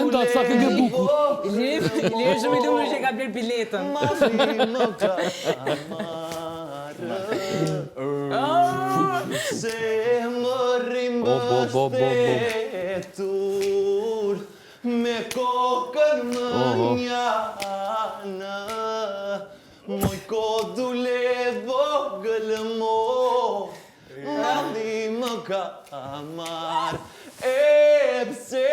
brenda, sa ke nge bukur. Iliri shumë i lumtur që ka bler biletën. Se më rimbështetur me kokën më njanë, moj kodule vogël mo, mali më ka marë, e pse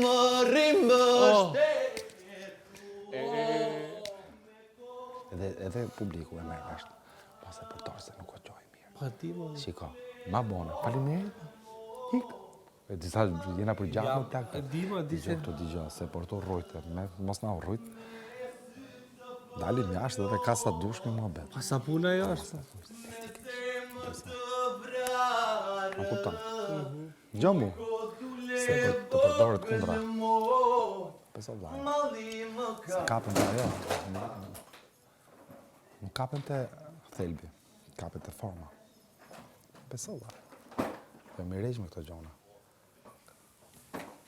më rimbështetur. Edhe publiku e merë ashtë, pas e përtarë se nuk o qoj mirë. Pa ti, mo. Shiko, ma bone, faleminderit. Hik. E disa jena për gjatë në takë. E di, ma, di që... Këto digjo, se për to rrujtë, mos na rrujtë. Dalim jashtë dhe ka sa dush me mua betë. Pa sa puna jo është. Më kupton. Gjo mu, se të përdorët kundra. Peso vlajë. Se kapën të ajo. Nuk kapën të thelbi, kapën të forma. Peso vlajë. Dhe me rejsh me këto gjona.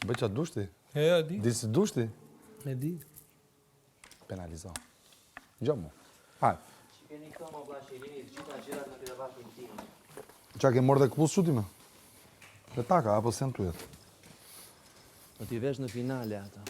Bëj qatë dushti? E di. Di si dushti? E di. Penalizo. Gjo mu. Hajë. Që keni këto më blashirini, gjitha gjithat në këtë vakin tim. Qa ke morë dhe këpullë shutime? Dhe taka, apo sen të jetë? Do t'i vesh në finale ata.